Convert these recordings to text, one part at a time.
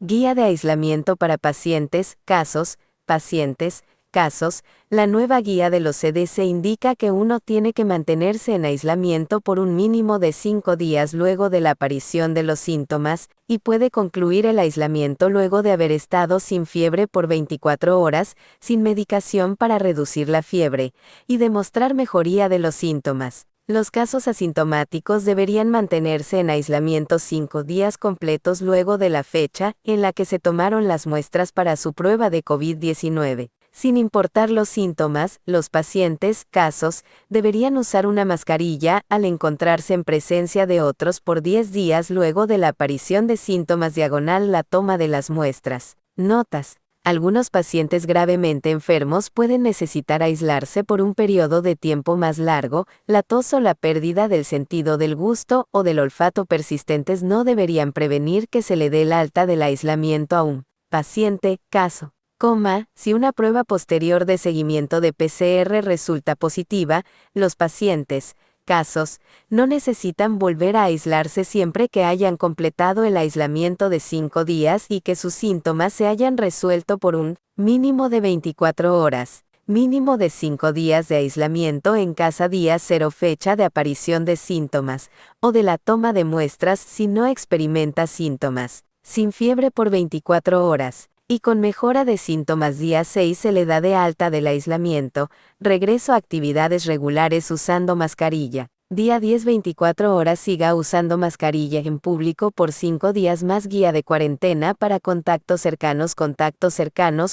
Guía de aislamiento para pacientes, casos, casos. La nueva guía de los CDC indica que uno tiene que mantenerse en aislamiento por un mínimo de 5 días luego de la aparición de los síntomas, y puede concluir el aislamiento luego de haber estado sin fiebre por 24 horas, sin medicación para reducir la fiebre, y demostrar mejoría de los síntomas. Los casos asintomáticos deberían mantenerse en aislamiento 5 días completos luego de la fecha en la que se tomaron las muestras para su prueba de COVID-19. Sin importar los síntomas, los pacientes, casos, deberían usar una mascarilla al encontrarse en presencia de otros por 10 días luego de la aparición de síntomas la toma de las muestras. Notas. Algunos pacientes gravemente enfermos pueden necesitar aislarse por un periodo de tiempo más largo. La tos o la pérdida del sentido del gusto o del olfato persistentes no deberían prevenir que se le dé el alta del aislamiento a un paciente, caso. Si una prueba posterior de seguimiento de PCR resulta positiva, los pacientes, casos, no necesitan volver a aislarse siempre que hayan completado el aislamiento de 5 días y que sus síntomas se hayan resuelto por un mínimo de 24 horas, mínimo de 5 días de aislamiento en casa día 0 fecha de aparición de síntomas, o de la toma de muestras si no experimenta síntomas, sin fiebre por 24 horas. Y con mejora de síntomas día 6 se le da de alta del aislamiento, regreso a actividades regulares usando mascarilla. Día 10 24 horas siga usando mascarilla en público por 5 días más. Guía de cuarentena para contactos cercanos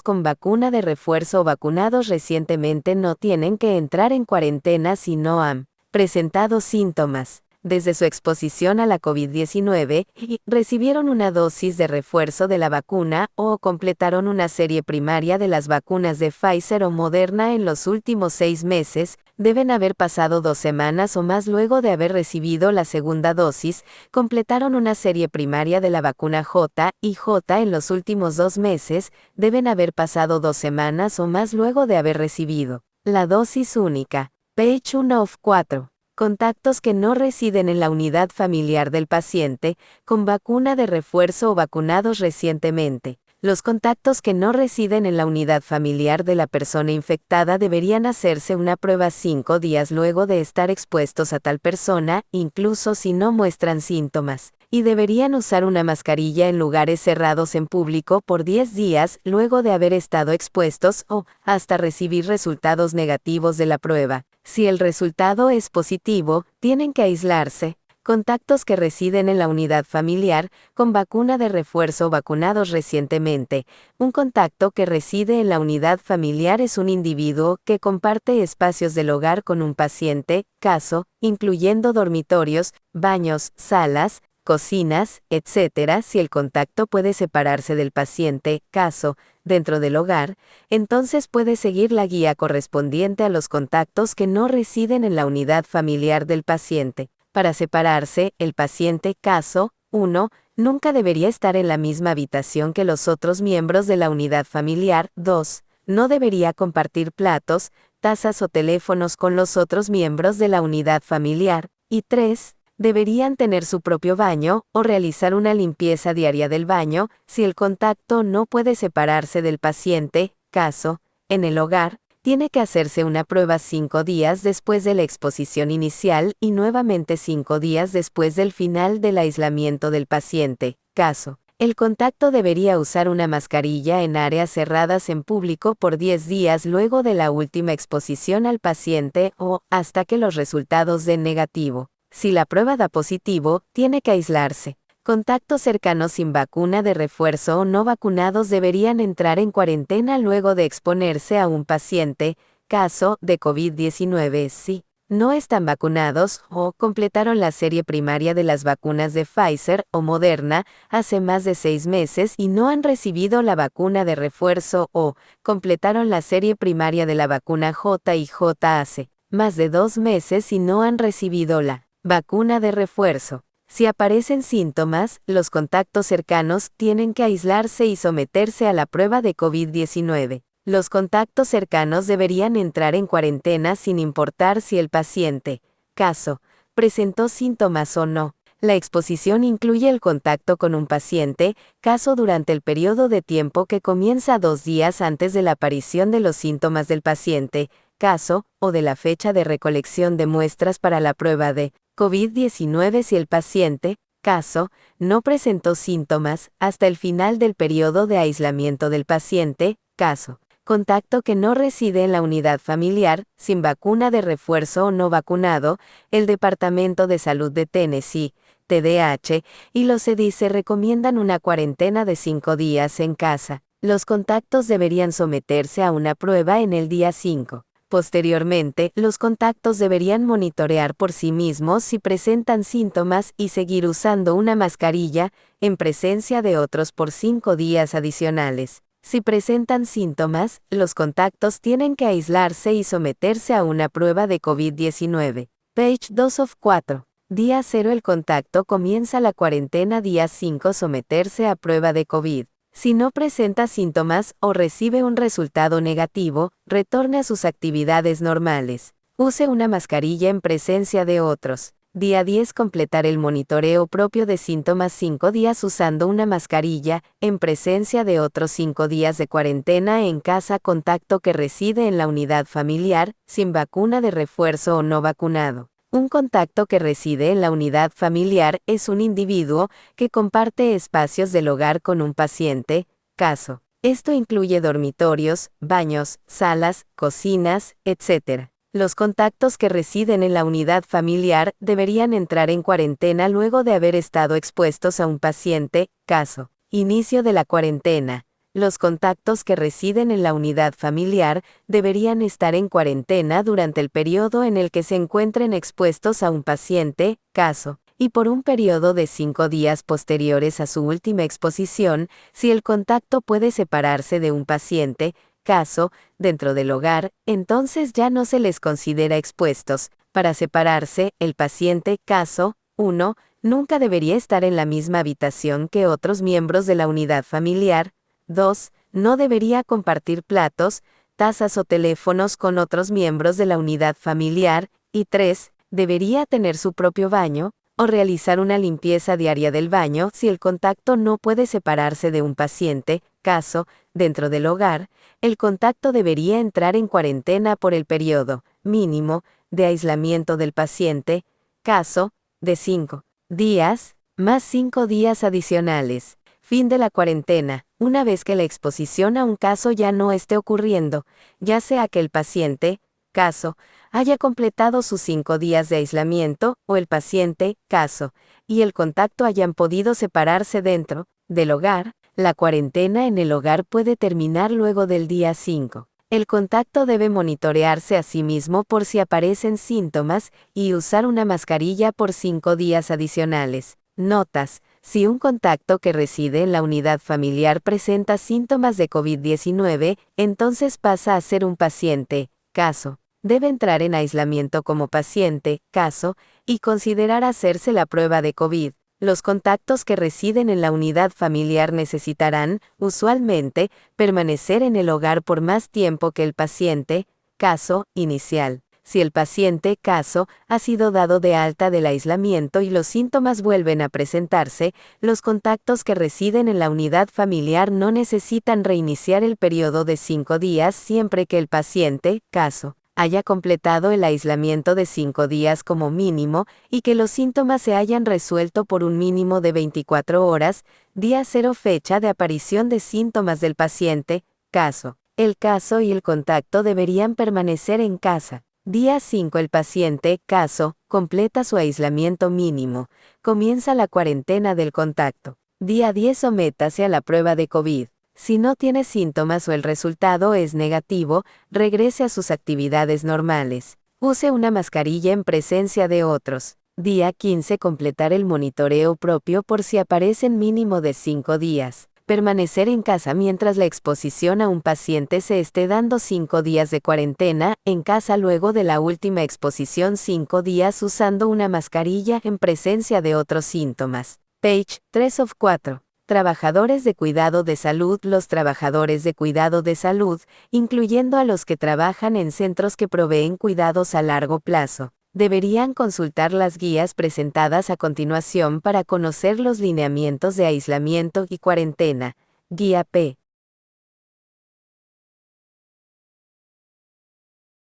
con vacuna de refuerzo o vacunados recientemente no tienen que entrar en cuarentena si no han presentado síntomas desde su exposición a la COVID-19, y recibieron una dosis de refuerzo de la vacuna o completaron una serie primaria de las vacunas de Pfizer o Moderna en los últimos 6 meses, deben haber pasado 2 semanas o más luego de haber recibido la segunda dosis, completaron una serie primaria de la vacuna J&J en los últimos 2 meses, deben haber pasado 2 semanas o más luego de haber recibido la dosis única. Page 1 of 4. Contactos que no residen en la unidad familiar del paciente, con vacuna de refuerzo o vacunados recientemente. Los contactos que no residen en la unidad familiar de la persona infectada deberían hacerse una prueba 5 días luego de estar expuestos a tal persona, incluso si no muestran síntomas, y deberían usar una mascarilla en lugares cerrados en público por 10 días luego de haber estado expuestos o hasta recibir resultados negativos de la prueba. Si el resultado es positivo, tienen que aislarse. Contactos que residen en la unidad familiar, con vacuna de refuerzo vacunados recientemente. Un contacto que reside en la unidad familiar es un individuo que comparte espacios del hogar con un paciente, caso, incluyendo dormitorios, baños, salas, cocinas, etc. Si el contacto puede separarse del paciente, caso, dentro del hogar, entonces puede seguir la guía correspondiente a los contactos que no residen en la unidad familiar del paciente. Para separarse, el paciente, caso 1, nunca debería estar en la misma habitación que los otros miembros de la unidad familiar. 2, no debería compartir platos, tazas o teléfonos con los otros miembros de la unidad familiar. Y 3, deberían tener su propio baño o realizar una limpieza diaria del baño. Si el contacto no puede separarse del paciente, caso, en el hogar, tiene que hacerse una prueba 5 días después de la exposición inicial y nuevamente 5 días después del final del aislamiento del paciente, caso. El contacto debería usar una mascarilla en áreas cerradas en público por 10 días luego de la última exposición al paciente o hasta que los resultados den negativo. Si la prueba da positivo, tiene que aislarse. Contactos cercanos sin vacuna de refuerzo o no vacunados deberían entrar en cuarentena luego de exponerse a un paciente, caso de COVID-19 si no están vacunados o completaron la serie primaria de las vacunas de Pfizer o Moderna hace más de 6 meses y no han recibido la vacuna de refuerzo o completaron la serie primaria de la vacuna J&J hace más de 2 meses y no han recibido la vacuna de refuerzo. Si aparecen síntomas, los contactos cercanos tienen que aislarse y someterse a la prueba de COVID-19. Los contactos cercanos deberían entrar en cuarentena sin importar si el paciente, caso, presentó síntomas o no. La exposición incluye el contacto con un paciente, caso durante el periodo de tiempo que comienza 2 días antes de la aparición de los síntomas del paciente, caso, o de la fecha de recolección de muestras para la prueba de COVID-19 si el paciente, caso, no presentó síntomas hasta el final del periodo de aislamiento del paciente, caso. Contacto que no reside en la unidad familiar, sin vacuna de refuerzo o no vacunado, el Departamento de Salud de Tennessee, TDH, y los CDC recomiendan una cuarentena de 5 días en casa. Los contactos deberían someterse a una prueba en el día 5. Posteriormente, los contactos deberían monitorear por sí mismos si presentan síntomas y seguir usando una mascarilla, en presencia de otros por 5 días adicionales. Si presentan síntomas, los contactos tienen que aislarse y someterse a una prueba de COVID-19. Page 2 of 4. Día 0 el contacto comienza la cuarentena. Día 5 someterse a prueba de COVID. Si no presenta síntomas o recibe un resultado negativo, retorne a sus actividades normales. Use una mascarilla en presencia de otros. Día 10 completar el monitoreo propio de síntomas 5 días usando una mascarilla, en presencia de otros 5 días de cuarentena en casa. Contacto que reside en la unidad familiar, sin vacuna de refuerzo o no vacunado. Un contacto que reside en la unidad familiar es un individuo que comparte espacios del hogar con un paciente, caso. Esto incluye dormitorios, baños, salas, cocinas, etc. Los contactos que residen en la unidad familiar deberían entrar en cuarentena luego de haber estado expuestos a un paciente, caso. Inicio de la cuarentena. Los contactos que residen en la unidad familiar deberían estar en cuarentena durante el periodo en el que se encuentren expuestos a un paciente, caso, y por un periodo de 5 días posteriores a su última exposición, si el contacto puede separarse de un paciente, caso, dentro del hogar, entonces ya no se les considera expuestos. Para separarse, el paciente, caso, 1, nunca debería estar en la misma habitación que otros miembros de la unidad familiar. 2. No debería compartir platos, tazas o teléfonos con otros miembros de la unidad familiar. Y 3. Debería tener su propio baño, o realizar una limpieza diaria del baño si el contacto no puede separarse de un paciente, caso, dentro del hogar. El contacto debería entrar en cuarentena por el periodo mínimo de aislamiento del paciente, caso, de 5 días, más 5 días adicionales. Fin de la cuarentena. Una vez que la exposición a un caso ya no esté ocurriendo, ya sea que el paciente, caso, haya completado sus 5 días de aislamiento, o el paciente, caso, y el contacto hayan podido separarse dentro del hogar, la cuarentena en el hogar puede terminar luego del día 5. El contacto debe monitorearse a sí mismo por si aparecen síntomas y usar una mascarilla por 5 días adicionales. Notas. Si un contacto que reside en la unidad familiar presenta síntomas de COVID-19, entonces pasa a ser un paciente, caso. Debe entrar en aislamiento como paciente, caso, y considerar hacerse la prueba de COVID. Los contactos que residen en la unidad familiar necesitarán, usualmente, permanecer en el hogar por más tiempo que el paciente, caso, inicial. Si el paciente, caso, ha sido dado de alta del aislamiento y los síntomas vuelven a presentarse, los contactos que residen en la unidad familiar no necesitan reiniciar el periodo de 5 días siempre que el paciente, caso, haya completado el aislamiento de 5 días como mínimo y que los síntomas se hayan resuelto por un mínimo de 24 horas, día 0 fecha de aparición de síntomas del paciente, caso. El caso y el contacto deberían permanecer en casa. Día 5 el paciente, caso, completa su aislamiento mínimo. Comienza la cuarentena del contacto. Día 10 sométase a la prueba de COVID. Si no tiene síntomas o el resultado es negativo, regrese a sus actividades normales. Use una mascarilla en presencia de otros. Día 15 completar el monitoreo propio por si aparecen mínimo de 5 días. Permanecer en casa mientras la exposición a un paciente se esté dando 5 días de cuarentena en casa luego de la última exposición 5 días usando una mascarilla en presencia de otros síntomas. Page 3 of 4. Trabajadores de cuidado de salud. Los trabajadores de cuidado de salud, incluyendo a los que trabajan en centros que proveen cuidados a largo plazo, Deberían consultar las guías presentadas a continuación para conocer los lineamientos de aislamiento y cuarentena. Guía P.